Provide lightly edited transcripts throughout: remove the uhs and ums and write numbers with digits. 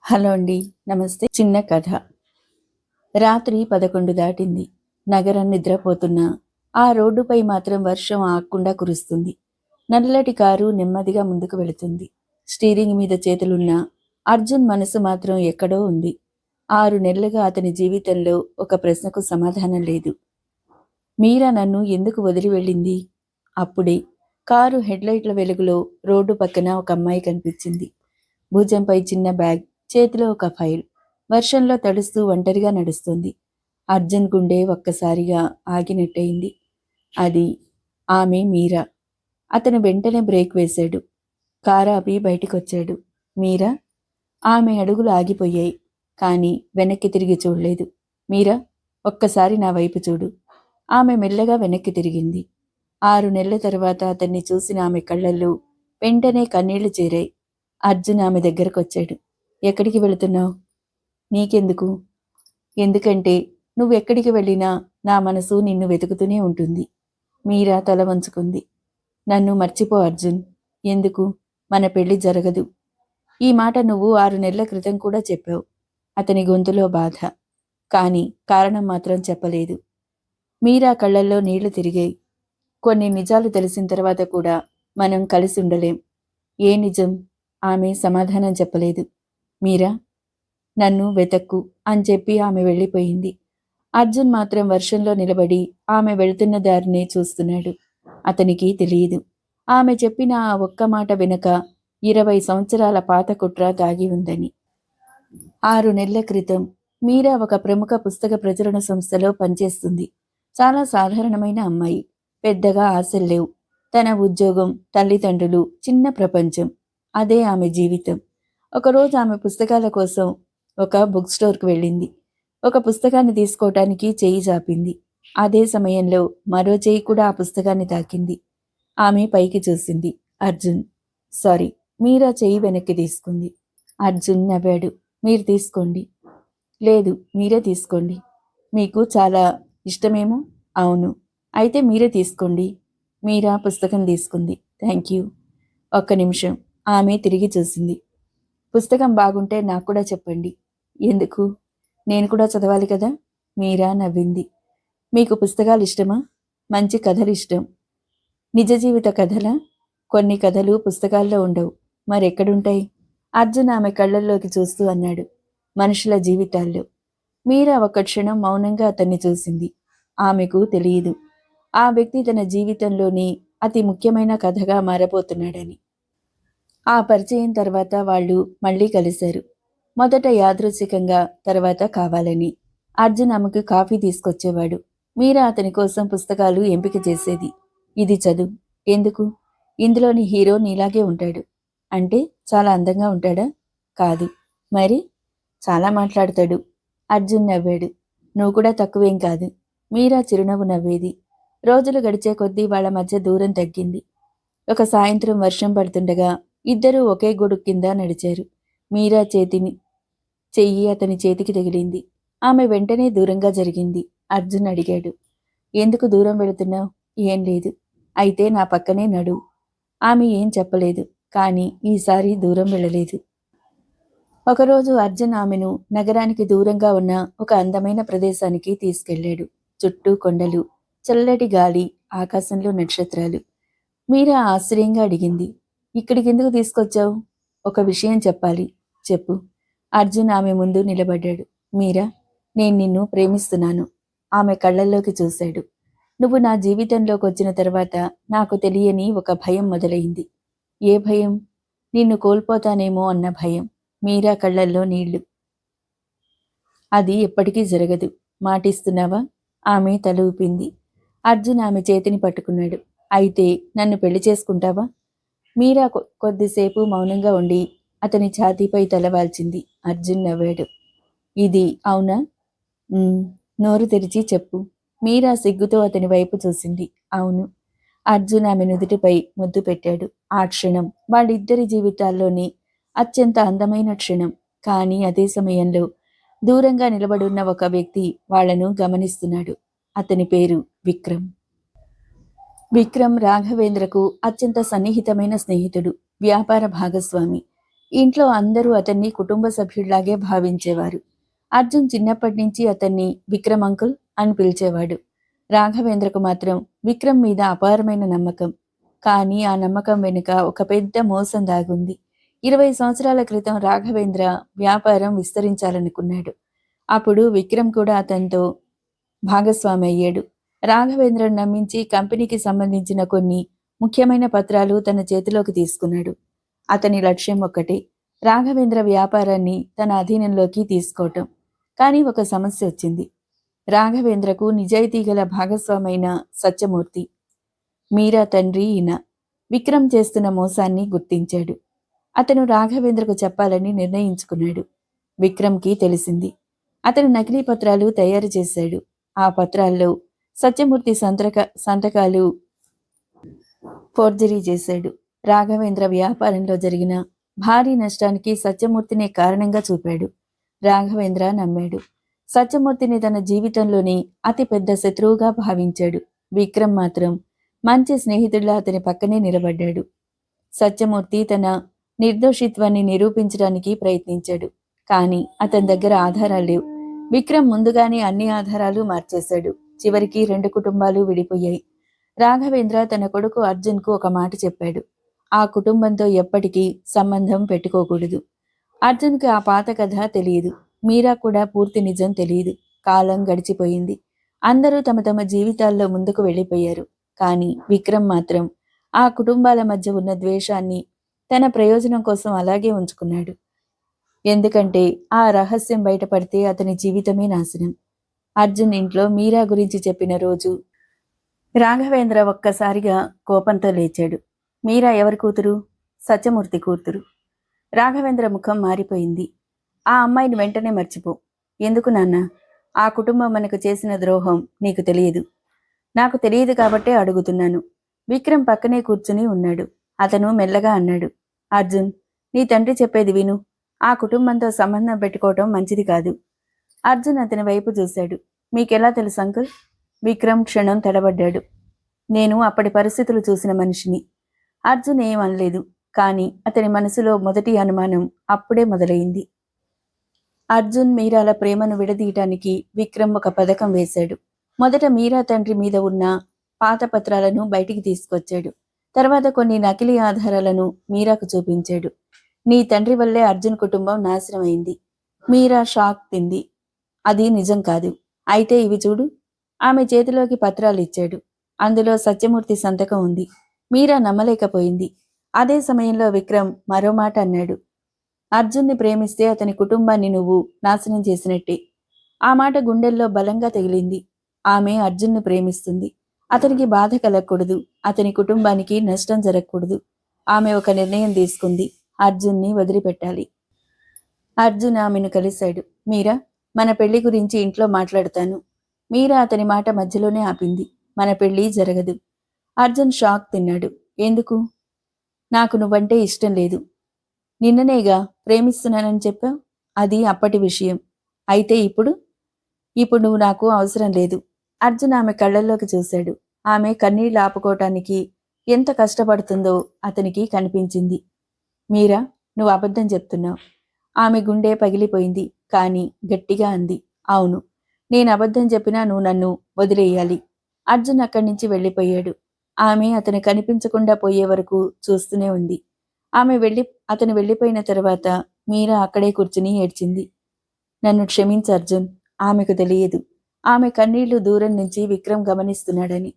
Hello అండి. నమస్తే. చిన్న కథ. రాత్రి 11 దాటింది. నగరం నిద్రపోతున్నా ఆ రోడ్డుపై మాత్రం వర్షం ఆగకుండా కురుస్తుంది. నల్లటి కారు నెమ్మదిగా ముందుకు వెళుతుంది. స్టీరింగ్ మీద చేతులున్న అర్జున్ మనసు మాత్రం ఎక్కడో ఉంది. 6 నెలలుగా అతని జీవితంలో ఒక ప్రశ్నకు సమాధానం లేదు. మీరా నన్ను ఎందుకు వదిలి వెళ్ళింది? అప్పుడే కారు హెడ్లైట్ల వెలుగులో రోడ్డు పక్కన ఒక అమ్మాయి కనిపించింది. భుజంపై చిన్న బ్యాగ్, చేతిలో ఒక ఫైల్. వర్షంలో తడుస్తూ ఒంటరిగా నడుస్తుంది. అర్జున్ గుండె ఒక్కసారిగా ఆగినట్టయింది. అది ఆమె మీరా. అతను వెంటనే బ్రేక్ వేశాడు. కారు ఆపి బయటికొచ్చాడు. మీరా? ఆమె అడుగులు ఆగిపోయాయి. కానీ వెనక్కి తిరిగి చూడలేదు. మీరా, ఒక్కసారి నా వైపు చూడు. ఆమె మెల్లగా వెనక్కి తిరిగింది. 6 నెలల తర్వాత అతన్ని చూసిన ఆమె కళ్ళల్లో వెంటనే కన్నీళ్లు చేరాయి. అర్జున్ ఆమె దగ్గరకొచ్చాడు. ఎక్కడికి వెళుతున్నావు? నీకెందుకు? ఎందుకంటే నువ్వెక్కడికి వెళ్ళినా నా మనసు నిన్ను వెతుకుతూనే ఉంటుంది. మీరా తల వంచుకుంది. నన్ను మర్చిపో అర్జున్. ఎందుకు? మన పెళ్లి జరగదు. ఈ మాట నువ్వు 6 నెలల క్రితం కూడా చెప్పావు. అతని గొంతులో బాధ. కానీ కారణం మాత్రం చెప్పలేదు. మీరా కళ్ళల్లో నీళ్లు తిరిగాయి. కొన్ని నిజాలు తెలిసిన తర్వాత కూడా మనం కలిసి ఉండలేం. ఏ నిజం? ఆమె సమాధానం చెప్పలేదు. మీరా, నన్ను వెతక్కు అని చెప్పి ఆమె వెళ్ళిపోయింది. అర్జున్ మాత్రం వర్షంలో నిలబడి ఆమె వెళుతున్న దారినే చూస్తున్నాడు. అతనికి తెలియదు, ఆమె చెప్పిన ఆ ఒక్క మాట వెనుక 20 సంవత్సరాల పాత కుట్ర దాగి ఉందని. 6 నెలల క్రితం మీరా ఒక ప్రముఖ పుస్తక ప్రచురణ సంస్థలో పనిచేస్తుంది. చాలా సాధారణమైన అమ్మాయి. పెద్దగా ఆశలు లేవు. తన ఉద్యోగం, తల్లిదండ్రులు, చిన్న ప్రపంచం. అదే ఆమె జీవితం. ఒకరోజు ఆమె పుస్తకాల కోసం ఒక బుక్ స్టోర్కి వెళ్ళింది. ఒక పుస్తకాన్ని తీసుకోవటానికి చెయ్యి చాపింది. అదే సమయంలో మరో చెయ్యి కూడా ఆ పుస్తకాన్ని తాకింది. ఆమె పైకి చూసింది. అర్జున్. సారీ. మీరా చెయ్యి వెనక్కి తీసుకుంది. అర్జున్ నవ్వాడు. మీరు తీసుకోండి. లేదు, మీరే తీసుకోండి. మీకు చాలా ఇష్టమేమో? అవును. అయితే మీరే తీసుకోండి. మీరా పుస్తకం తీసుకుంది. Thank you. ఒక్క నిమిషం. ఆమె తిరిగి చూసింది. పుస్తకం బాగుంటే నాకు కూడా చెప్పండి. ఎందుకు? నేను కూడా చదవాలి కదా. మీరా నవ్వింది. మీకు పుస్తకాలు ఇష్టమా? మంచి కథలు ఇష్టం. నిజ జీవిత కథలా? కొన్ని కథలు పుస్తకాల్లో ఉండవు. మరెక్కడుంటాయి? అర్జున్ ఆమె కళ్ళల్లోకి చూస్తూ అన్నాడు. మనుషుల జీవితాల్లో. మీరా ఒక క్షణం మౌనంగా అతన్ని చూసింది. ఆమెకు తెలియదు, ఆ వ్యక్తి తన జీవితంలోని అతి ముఖ్యమైన కథగా మారబోతున్నాడని. ఆ పరిచయం తర్వాత వాళ్ళు మళ్లీ కలిశారు. మొదట యాదృచ్ఛికంగా, తర్వాత కావాలని. అర్జున్ ఆమెకు కాఫీ తీసుకొచ్చేవాడు. మీరా అతని కోసం పుస్తకాలు ఎంపిక చేసేది. ఇది చదువు. ఎందుకు? ఇందులోని హీరో నీలాగే ఉంటాడు. అంటే చాలా అందంగా ఉంటాడా? కాదు. మరి? చాలా మాట్లాడతాడు. అర్జున్ నవ్వాడు. నువ్వు కూడా తక్కువేం కాదు. మీరా చిరునవ్వు నవ్వేది. రోజులు గడిచే కొద్దీ వాళ్ల మధ్య దూరం తగ్గింది. ఒక సాయంత్రం వర్షం పడుతుండగా ఇద్దరూ ఒకే గొడుగు కింద నడిచారు. మీరా చెయ్యి అతని చేతికి తగిలింది. ఆమె వెంటనే దూరంగా జరిగింది. అర్జున్ అడిగాడు. ఎందుకు దూరం వెళుతున్నావు? ఏం లేదు. అయితే నా పక్కనే నడువు. ఆమె ఏం చెప్పలేదు. కానీ ఈసారి దూరం వెళ్ళలేదు. ఒకరోజు అర్జున్ ఆమెను నగరానికి దూరంగా ఉన్న ఒక అందమైన ప్రదేశానికి తీసుకెళ్లాడు. చుట్టూ కొండలు, చల్లటి గాలి, ఆకాశంలో నక్షత్రాలు. మీరా ఆశ్చర్యంగా అడిగింది. ఇక్కడికెందుకు తీసుకొచ్చావు? ఒక విషయం చెప్పాలి. చెప్పు. అర్జున్ ఆమె ముందు నిలబడ్డాడు. మీరా, నేను నిన్ను ప్రేమిస్తున్నాను. ఆమె కళ్ళల్లోకి చూశాడు. నువ్వు నా జీవితంలోకి వచ్చిన తర్వాత నాకు తెలియని ఒక భయం మొదలైంది. ఏ భయం? నిన్ను కోల్పోతానేమో అన్న భయం. మీరా కళ్ళల్లో నీళ్లు. అది ఎప్పటికీ జరగదు. మాటిస్తున్నావా? ఆమె తల ఊపింది. అర్జున్ ఆమె చేతిని పట్టుకున్నాడు. అయితే నన్ను పెళ్లి చేసుకుంటావా? మీరా కొద్దిసేపు మౌనంగా ఉండి అతని ఛాతీపై తలవాల్చింది. అర్జున్ నవ్వాడు. ఇది అవునా? నోరు తెరిచి చెప్పు. మీరా సిగ్గుతో అతని వైపు చూసింది. అవును. అర్జున్ ఆమె నుదుటిపై ముద్దు పెట్టాడు. ఆ క్షణం వాళ్ళిద్దరి జీవితాల్లోని అత్యంత అందమైన క్షణం. కానీ అదే సమయంలో దూరంగా నిలబడున్న ఒక వ్యక్తి వాళ్లను గమనిస్తున్నాడు. అతని పేరు విక్రమ్. విక్రమ్ రాఘవేంద్రకు అత్యంత సన్నిహితమైన స్నేహితుడు, వ్యాపార భాగస్వామి. ఇంట్లో అందరూ అతన్ని కుటుంబ సభ్యుడిలాగే భావించేవారు. అర్జున్ చిన్నప్పటి నుంచి అతన్ని విక్రమ్ అంకుల్ అని పిలిచేవాడు. రాఘవేంద్రకు మాత్రం విక్రమ్ మీద అపారమైన నమ్మకం. కానీ ఆ నమ్మకం వెనుక ఒక పెద్ద మోసం దాగుంది. 20 సంవత్సరాల క్రితం రాఘవేంద్ర వ్యాపారం విస్తరించాలనుకున్నాడు. అప్పుడు విక్రమ్ కూడా అతనితో భాగస్వామి అయ్యాడు. రాఘవేంద్రను నమ్మించి కంపెనీకి సంబంధించిన కొన్ని ముఖ్యమైన పత్రాలు తన చేతిలోకి తీసుకున్నాడు. అతని లక్ష్యం ఒక్కటే, రాఘవేంద్ర వ్యాపారాన్ని తన అధీనంలోకి తీసుకోవటం. కానీ ఒక సమస్య వచ్చింది. రాఘవేంద్రకు నిజాయితీ గల భాగస్వామైన సత్యమూర్తి, మీరా తండ్రి ఈయన, విక్రమ్ చేస్తున్న మోసాన్ని గుర్తించాడు. అతను రాఘవేంద్రకు చెప్పాలని నిర్ణయించుకున్నాడు. విక్రమ్కి తెలిసింది. అతను నకిలీ పత్రాలు తయారు చేశాడు. ఆ పత్రాల్లో సత్యమూర్తి సంతకాలు ఫోర్జరీ చేశాడు. రాఘవేంద్ర వ్యాపారంలో జరిగిన భారీ నష్టానికి సత్యమూర్తినే కారణంగా చూపాడు. రాఘవేంద్ర నమ్మాడు. సత్యమూర్తిని తన జీవితంలోని అతి పెద్ద శత్రువుగా భావించాడు. విక్రమ్ మాత్రం మంచి స్నేహితుడిలా అతని పక్కనే నిలబడ్డాడు. సత్యమూర్తి తన నిర్దోషిత్వాన్ని నిరూపించడానికి ప్రయత్నించాడు. కానీ అతని దగ్గర ఆధారాలు లేవు. విక్రమ్ ముందుగానే అన్ని ఆధారాలు మార్చేశాడు. చివరికి 2 కుటుంబాలు విడిపోయాయి. రాఘవేంద్ర తన కొడుకు అర్జున్కు ఒక మాట చెప్పాడు. ఆ కుటుంబంతో ఎప్పటికీ సంబంధం పెట్టుకోకూడదు. అర్జున్కి ఆ పాత కథ తెలియదు. మీరా కూడా పూర్తి నిజం తెలియదు. కాలం గడిచిపోయింది. అందరూ తమ తమ జీవితాల్లో ముందుకు వెళ్ళిపోయారు. కానీ విక్రమ్ మాత్రం ఆ కుటుంబాల మధ్య ఉన్న ద్వేషాన్ని తన ప్రయోజనం కోసం అలాగే ఉంచుకున్నాడు. ఎందుకంటే ఆ రహస్యం బయటపడితే అతని జీవితమే నాశనం. అర్జున్ ఇంట్లో మీరా గురించి చెప్పిన రోజు రాఘవేంద్ర ఒక్కసారిగా కోపంతో లేచాడు. మీరా ఎవరి కూతురు? సత్యమూర్తి కూతురు. రాఘవేంద్ర ముఖం మారిపోయింది. ఆ అమ్మాయిని వెంటనే మర్చిపో. ఎందుకు నాన్న? ఆ కుటుంబం మనకు చేసిన ద్రోహం నీకు తెలియదు. నాకు తెలియదు కాబట్టే అడుగుతున్నాను. విక్రమ్ పక్కనే కూర్చుని ఉన్నాడు. అతను మెల్లగా అన్నాడు, అర్జున్, నీ తండ్రి చెప్పేది విను. ఆ కుటుంబంతో సంబంధం పెట్టుకోవటం మంచిది కాదు. అర్జున్ అతని వైపు చూశాడు. మీకెలా తెలుసు అంకుల్? విక్రమ్ క్షణం తడబడ్డాడు. నేను అప్పటి పరిస్థితులు చూసిన మనిషిని. అర్జున్ ఏం అనలేదు. కానీ అతని మనసులో మొదటి అనుమానం అప్పుడే మొదలైంది. అర్జున్ మీరాల ప్రేమను విడదీయటానికి విక్రమ్ ఒక పథకం వేశాడు. మొదట మీరా తండ్రి మీద ఉన్న పాత పత్రాలను బయటికి తీసుకొచ్చాడు. తర్వాత కొన్ని నకిలీ ఆధారాలను మీరాకు చూపించాడు. నీ తండ్రి వల్లే అర్జున్ కుటుంబం నాశనమైంది. మీరా షాక్ తింది. అది నిజం కాదు. అయితే ఇవి చూడు. ఆమె చేతిలోకి పత్రాలు ఇచ్చాడు. అందులో సత్యమూర్తి సంతకం ఉంది. మీరా నమ్మలేకపోయింది. అదే సమయంలో విక్రమ్ మరో మాట అన్నాడు. అర్జున్ని ప్రేమిస్తే అతని కుటుంబాన్ని నువ్వు నాశనం చేసినట్టే. ఆ మాట గుండెల్లో బలంగా తగిలింది. ఆమె అర్జున్ని ప్రేమిస్తుంది. అతనికి బాధ కలగకూడదు. అతని కుటుంబానికి నష్టం జరగకూడదు. ఆమె ఒక నిర్ణయం తీసుకుంది. అర్జున్ని వదిలిపెట్టాలి. అర్జున్ ఆమెను కలిశాడు. మీరా, మన పెళ్లి గురించి ఇంట్లో మాట్లాడతాను. మీరా అతని మాట మధ్యలోనే ఆపింది. మన పెళ్లి జరగదు. అర్జున్ షాక్ తిన్నాడు. ఎందుకు? నాకు నువ్వంటే ఇష్టం లేదు. నిన్ననేగా ప్రేమిస్తున్నానని చెప్పావు. అది అప్పటి విషయం. అయితే ఇప్పుడు నువ్వు నాకు అవసరం లేదు. అర్జున్ ఆమె కళ్ళల్లోకి చూశాడు. ఆమె కన్నీళ్లు ఆపుకోవటానికి ఎంత కష్టపడుతుందో అతనికి కనిపించింది. మీరా, నువ్వు అబద్ధం చెప్తున్నావు. ఆమె గుండె పగిలిపోయింది. కానీ గట్టిగా అంది, అవును, నేను అబద్ధం చెప్పినా నువ్వు నన్ను వదిలేయాలి. అర్జున్ అక్కడి నుంచి వెళ్ళిపోయాడు. ఆమె అతను కనిపించకుండా పోయే వరకు చూస్తూనే ఉంది. అతను వెళ్ళిపోయిన తర్వాత మీరా అక్కడే కూర్చుని ఏడ్చింది. నన్ను క్షమించు అర్జున్. ఆమెకు తెలియదు. ఆమె కన్నీళ్లు దూరం నుంచి విక్రమ్ గమనిస్తున్నాడని.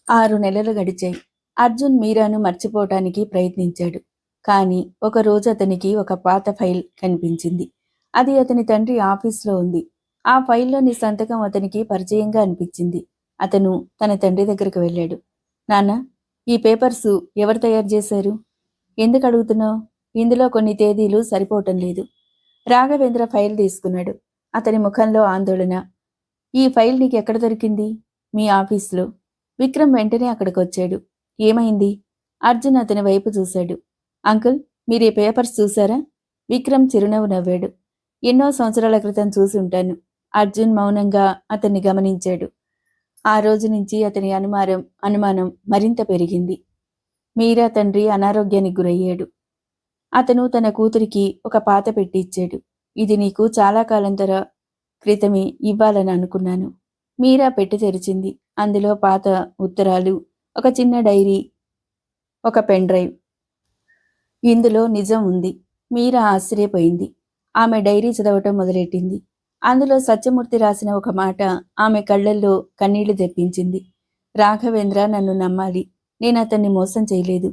6 నెలలు గడిచాయి. అర్జున్ మీరాను మర్చిపోవటానికి ప్రయత్నించాడు. కానీ ఒకరోజు అతనికి ఒక పాత ఫైల్ కనిపించింది. అది అతని తండ్రి ఆఫీస్లో ఉంది. ఆ ఫైల్లోని సంతకం అతనికి పరిచయంగా అనిపించింది. అతను తన తండ్రి దగ్గరకు వెళ్ళాడు. నాన్న, ఈ పేపర్సు ఎవరు తయారు చేశారు? ఎందుకు అడుగుతున్నావు? ఇందులో కొన్ని తేదీలు సరిపోవటం లేదు. రాఘవేంద్ర ఫైల్ తీసుకున్నాడు. అతని ముఖంలో ఆందోళన. ఈ ఫైల్ నీకు ఎక్కడ దొరికింది? మీ ఆఫీస్లో. విక్రమ్ వెంటనే అక్కడికి వచ్చాడు. ఏమైంది? అర్జున్ అతని వైపు చూశాడు. అంకుల్, మీరు ఈ పేపర్స్ చూసారా? విక్రమ్ చిరునవ్వు నవ్వాడు. ఎన్నో సంవత్సరాల క్రితం చూసి ఉంటాను. అర్జున్ మౌనంగా అతన్ని గమనించాడు. ఆ రోజు నుంచి అతని అనుమానం మరింత పెరిగింది. మీరా తండ్రి అనారోగ్యానికి గురయ్యాడు. అతను తన కూతురికి ఒక పాత పెట్టి ఇచ్చాడు. ఇది నీకు చాలా కాలం క్రితమే ఇవ్వాలని అనుకున్నాను. మీరా పెట్టి తెరిచింది. అందులో పాత ఉత్తరాలు, ఒక చిన్న డైరీ, ఒక పెన్ డ్రైవ్. ఇందులో నిజం ఉంది. మీరా ఆశ్చర్యపోయింది. ఆమె డైరీ చదవటం మొదలెట్టింది. అందులో సత్యమూర్తి రాసిన ఒక మాట ఆమె కళ్ళల్లో కన్నీళ్లు తెప్పించింది. రాఘవేంద్ర నన్ను నమ్మాలి. నేనతన్ని మోసం చేయలేదు.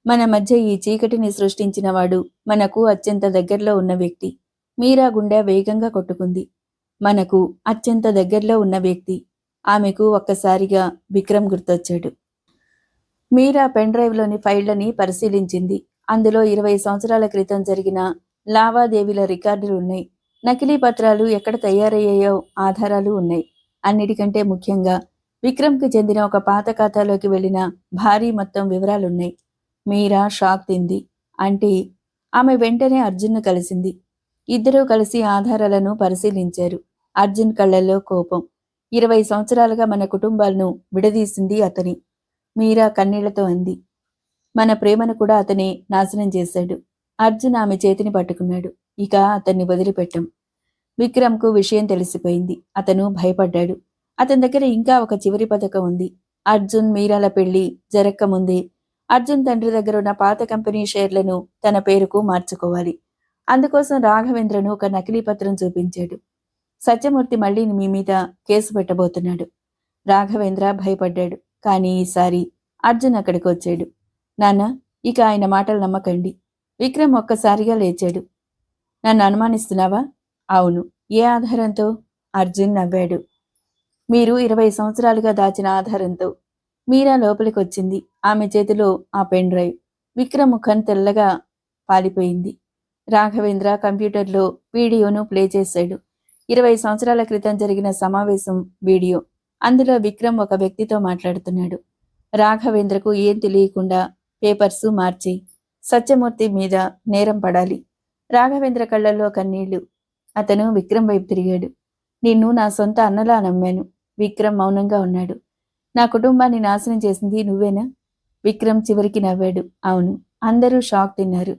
మన మధ్య ఈ చీకటిని సృష్టించినవాడు మనకు అత్యంత దగ్గరలో ఉన్న వ్యక్తి. మీరా గుండె వేగంగా కొట్టుకుంది. మనకు అత్యంత దగ్గరలో ఉన్న వ్యక్తి. ఆమెకు ఒక్కసారిగా విక్రమ్ గుర్తొచ్చాడు. మీరా పెన్ డ్రైవ్లోని ఫైళ్లని పరిశీలించింది. అందులో 20 సంవత్సరాల క్రితం జరిగిన లావాదేవీల రికార్డులు ఉన్నాయి. నకిలీ పత్రాలు ఎక్కడ తయారయ్యాయో ఆధారాలు ఉన్నాయి. అన్నిటికంటే ముఖ్యంగా విక్రమ్కి చెందిన ఒక పాత ఖాతాలోకి వెళ్లిన భారీ మొత్తం వివరాలున్నాయి. మీరా షాక్ తింది. అంటే ఆమె వెంటనే అర్జున్ను కలిసింది. ఇద్దరూ కలిసి ఆధారాలను పరిశీలించారు. అర్జున్ కళ్లల్లో కోపం. 20 సంవత్సరాలుగా మన కుటుంబాలను విడదీసింది అతని. మీరా కన్నీళ్లతో అంది. మన ప్రేమను కూడా అతనే నాశనం చేశాడు. అర్జున్ ఆమె చేతిని పట్టుకున్నాడు. ఇక అతన్ని వదిలిపెట్టం. విక్రమ్కు విషయం తెలిసిపోయింది. అతను భయపడ్డాడు. అతని దగ్గర ఇంకా ఒక చివరి పథకం ఉంది. అర్జున్ మీరాల పెళ్లి జరక్కముందే అర్జున్ తండ్రి దగ్గర ఉన్న పాత కంపెనీ షేర్లను తన పేరుకు మార్చుకోవాలి. అందుకోసం రాఘవేంద్రను ఒక నకిలీ పత్రం చూపించాడు. సత్యమూర్తి మళ్లీ మీ మీద కేసు పెట్టబోతున్నాడు. రాఘవేంద్ర భయపడ్డాడు. కానీ ఈసారి అర్జున్ అక్కడికి వచ్చాడు. నాన్న, ఇక ఆయన మాటలు నమ్మకండి. విక్రమ్ ఒక్కసారిగా లేచాడు. నన్ను అనుమానిస్తున్నావా? అవును. ఏ ఆధారంతో? అర్జున్ నవ్వాడు. మీరు 20 సంవత్సరాలుగా దాచిన ఆధారంతో. మీరా లోపలికొచ్చింది. ఆమె చేతిలో ఆ పెన్ డ్రైవ్. విక్రమ్ ముఖం తెల్లగా పాలిపోయింది. రాఘవేంద్ర కంప్యూటర్లో వీడియోను ప్లే చేశాడు. 20 సంవత్సరాల క్రితం జరిగిన సమావేశం వీడియో. అందులో విక్రమ్ ఒక వ్యక్తితో మాట్లాడుతున్నాడు. రాఘవేంద్రకు ఏం తెలియకుండా పేపర్సు మార్చి సత్యమూర్తి మీద నేరం పడాలి. రాఘవేంద్ర కళ్ళల్లో కన్నీళ్లు. అతను విక్రమ్ వైపు తిరిగాడు. నిన్ను నా సొంత అన్నలా నమ్మాను. విక్రమ్ మౌనంగా ఉన్నాడు. నా కుటుంబాన్ని నాశనం చేసింది నువ్వేనా? విక్రమ్ చివరికి నవ్వాడు. అవును. అందరూ షాక్ తిన్నారు.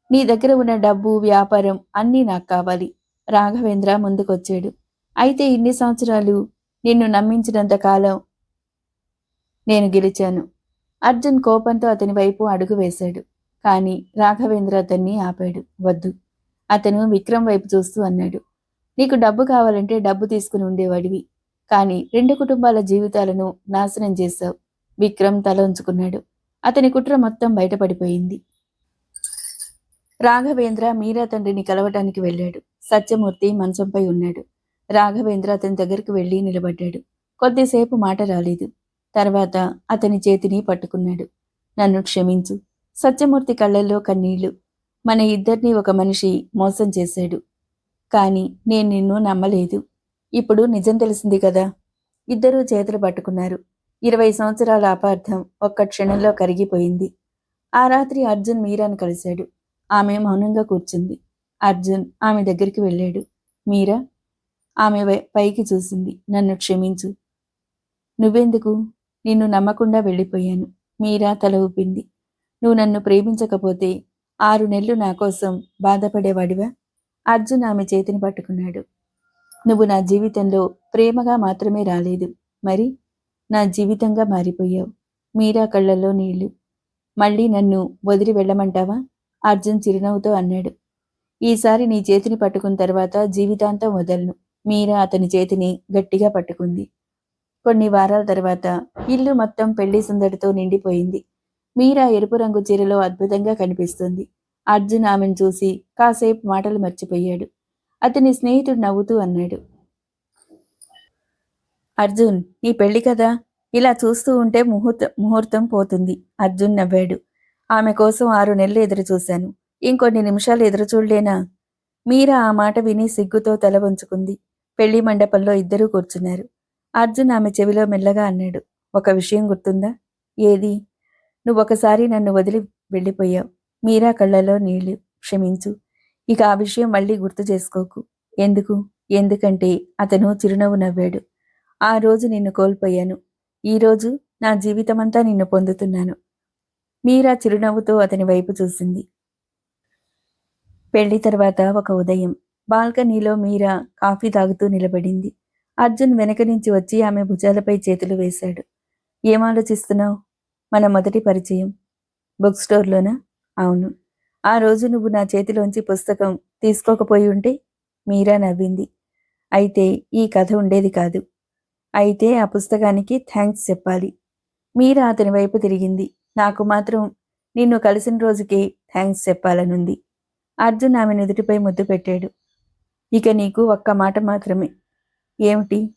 నీ దగ్గర ఉన్న డబ్బు, వ్యాపారం అన్నీ నాకు కావాలి. రాఘవేంద్ర ముందుకొచ్చాడు. అయితే ఇన్ని సంవత్సరాలు నిన్ను నమ్మించినంత కాలం నేను గెలిచాను. అర్జున్ కోపంతో అతని వైపు అడుగు వేశాడు. కాని రాఘవేంద్ర అతన్ని ఆపాడు. వద్దు. అతను విక్రమ్ వైపు చూస్తూ అన్నాడు. నీకు డబ్బు కావాలంటే డబ్బు తీసుకుని ఉండేవాడివి. కాని 2 కుటుంబాల జీవితాలను నాశనం చేశావు. విక్రమ్ తల ఉంచుకున్నాడు. అతని కుట్ర మొత్తం బయటపడిపోయింది. రాఘవేంద్ర మీరా తండ్రిని కలవటానికి వెళ్ళాడు. సత్యమూర్తి మంచంపై ఉన్నాడు. రాఘవేంద్ర అతని దగ్గరికి వెళ్లి నిలబడ్డాడు. కొద్దిసేపు మాట రాలేదు. తర్వాత అతని చేతిని పట్టుకున్నాడు. నన్ను క్షమించు. సత్యమూర్తి కళ్ళల్లో కన్నీళ్లు. మన ఇద్దరినీ ఒక మనిషి మోసం చేశాడు. కాని నేను నిన్ను నమ్మలేదు. ఇప్పుడు నిజం తెలిసింది కదా. ఇద్దరూ చేతులు పట్టుకున్నారు. 20 సంవత్సరాల అపార్థం ఒక్క క్షణంలో కరిగిపోయింది. ఆ రాత్రి అర్జున్ మీరాను కలిశాడు. ఆమె మౌనంగా కూర్చుంది. అర్జున్ ఆమె దగ్గరికి వెళ్ళాడు. మీరా? ఆమె పైకి చూసింది. నన్ను క్షమించు. నువ్వెందుకు? నిన్ను నమ్మకుండా వెళ్ళిపోయాను. మీరా తల ఊపింది. నువ్వు నన్ను ప్రేమించకపోతే 6 నెలలు నా కోసం బాధపడేవాడివా? అర్జున్ ఆమె చేతిని పట్టుకున్నాడు. నువ్వు నా జీవితంలో ప్రేమగా మాత్రమే రాలేదు. మరి నా జీవితంగా మారిపోయావు. మీరా కళ్ళల్లో నీళ్లు. మళ్ళీ నన్ను వదిలి వెళ్ళమంటావా? అర్జున్ చిరునవ్వుతో అన్నాడు. ఈసారి నీ చేతిని పట్టుకున్న తర్వాత జీవితాంతం వదలను. మీరా అతని చేతిని గట్టిగా పట్టుకుంది. కొన్ని వారాల తర్వాత ఇల్లు మొత్తం పెళ్లి సందడితో నిండిపోయింది. మీరా ఎరుపు రంగు చీరలో అద్భుతంగా కనిపిస్తుంది. అర్జున్ ఆమెను చూసి కాసేపు మాటలు మర్చిపోయాడు. అతని స్నేహితుడు నవ్వుతూ అన్నాడు. అర్జున్, నీ పెళ్లి కదా, ఇలా చూస్తూ ఉంటే ముహూర్తం పోతుంది. అర్జున్ నవ్వాడు. ఆమె కోసం 6 నెలలు ఎదురు చూశాను. ఇంకొన్ని నిమిషాలు ఎదురు చూడలేనా? మీరా ఆ మాట విని సిగ్గుతో తల వంచుకుంది. పెళ్లి మండపంలో ఇద్దరూ కూర్చున్నారు. అర్జున్ ఆమె చెవిలో మెల్లగా అన్నాడు. ఒక విషయం గుర్తుందా? ఏది? నువ్వొకసారి నన్ను వదిలి వెళ్ళిపోయావు. మీరా కళ్ళలో నీళ్లు. క్షమించు. ఇక ఆ విషయం మళ్ళీ గుర్తు చేసుకోకు. ఎందుకు? ఎందుకంటే అతను చిరునవ్వు నవ్వాడు. ఆ రోజు నిన్ను కోల్పోయాను. ఈరోజు నా జీవితమంతా నిన్ను పొందుతున్నాను. మీరా చిరునవ్వుతో అతని వైపు చూసింది. పెళ్లి తర్వాత ఒక ఉదయం బాల్కనీలో మీరా కాఫీ తాగుతూ నిలబడింది. అర్జున్ వెనక నుంచి వచ్చి ఆమె భుజాలపై చేతులు వేశాడు. ఏం ఆలోచిస్తున్నావు? మన మొదటి పరిచయం బుక్ స్టోర్లోనా? అవును. ఆ రోజు నువ్వు నా చేతిలోంచి పుస్తకం తీసుకోకపోయి ఉంటే? మీరా నవ్వింది. అయితే ఈ కథ ఉండేది కాదు. అయితే ఆ పుస్తకానికి థ్యాంక్స్ చెప్పాలి. మీరా అతని వైపు తిరిగింది. నాకు మాత్రం నిన్ను కలిసిన రోజుకే థ్యాంక్స్ చెప్పాలనుంది. అర్జున్ ఆమె నుదుటిపై ముద్దు పెట్టాడు. ఇక నీకు ఒక్క మాట మాత్రమే. ఏమిటి?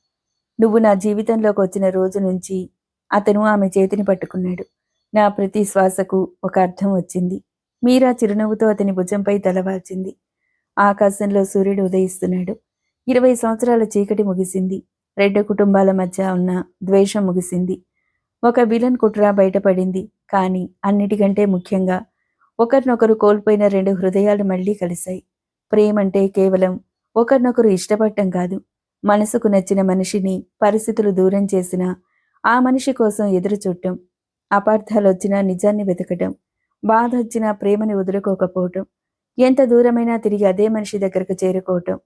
నువ్వు నా జీవితంలోకి వచ్చిన రోజు నుంచి అతను ఆమె చేతిని పట్టుకున్నాడు. నా ప్రతి శ్వాసకు ఒక అర్థం వచ్చింది. మీరా చిరునవ్వుతో అతని భుజంపై తలవాల్చింది. ఆకాశంలో సూర్యుడు ఉదయిస్తున్నాడు. 20 సంవత్సరాల చీకటి ముగిసింది. రెండు కుటుంబాల మధ్య ఉన్న ద్వేషం ముగిసింది. ఒక విలన్ కుట్ర బయటపడింది. కానీ అన్నిటికంటే ముఖ్యంగా ఒకరినొకరు కోల్పోయిన రెండు హృదయాలు మళ్లీ కలిశాయి. ప్రేమంటే కేవలం ఒకరినొకరు ఇష్టపడటం కాదు. మనసుకు నచ్చిన మనిషిని పరిస్థితులు దూరం చేసినా ఆ మనిషి కోసం ఎదురు చూడటం, అపార్థాలొచ్చినా నిజాన్ని వెతకటం, బాధొచ్చినా ప్రేమని వదులుకోకపోవటం, ఎంత దూరమైనా తిరిగి అదే మనిషి దగ్గరకు చేరుకోవటం.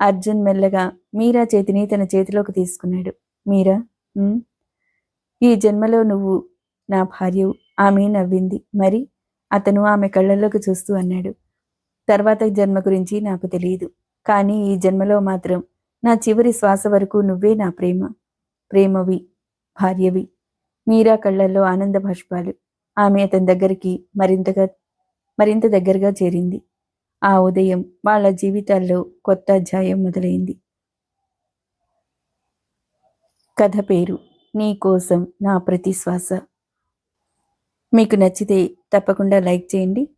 అర్జున్ మెల్లగా మీరా చేతిని తన చేతిలోకి తీసుకున్నాడు. మీరా, "ఉమ్, ఈ జన్మలో నువ్వు నా భార్యవు." ఆమె నవ్వింది. మరి? అతను ఆమె కళ్ళల్లోకి చూస్తూ అన్నాడు. తర్వాత జన్మ గురించి నాకు తెలియదు. కానీ ఈ జన్మలో మాత్రం నా చివరి శ్వాస వరకు నువ్వే నా ప్రేమ. ప్రేమవి, భార్యవి. మీరా కళ్ళల్లో ఆనంద బాష్పాలు. ఆమె అతని దగ్గరికి మరింత దగ్గరగా చేరింది. ఆ ఉదయం వాళ్ళ జీవితాల్లో కొత్త అధ్యాయం మొదలైంది. కథ పేరు నీ కోసం నా ప్రతి శ్వాస. మీకు నచ్చితే తప్పకుండా లైక్ చేయండి.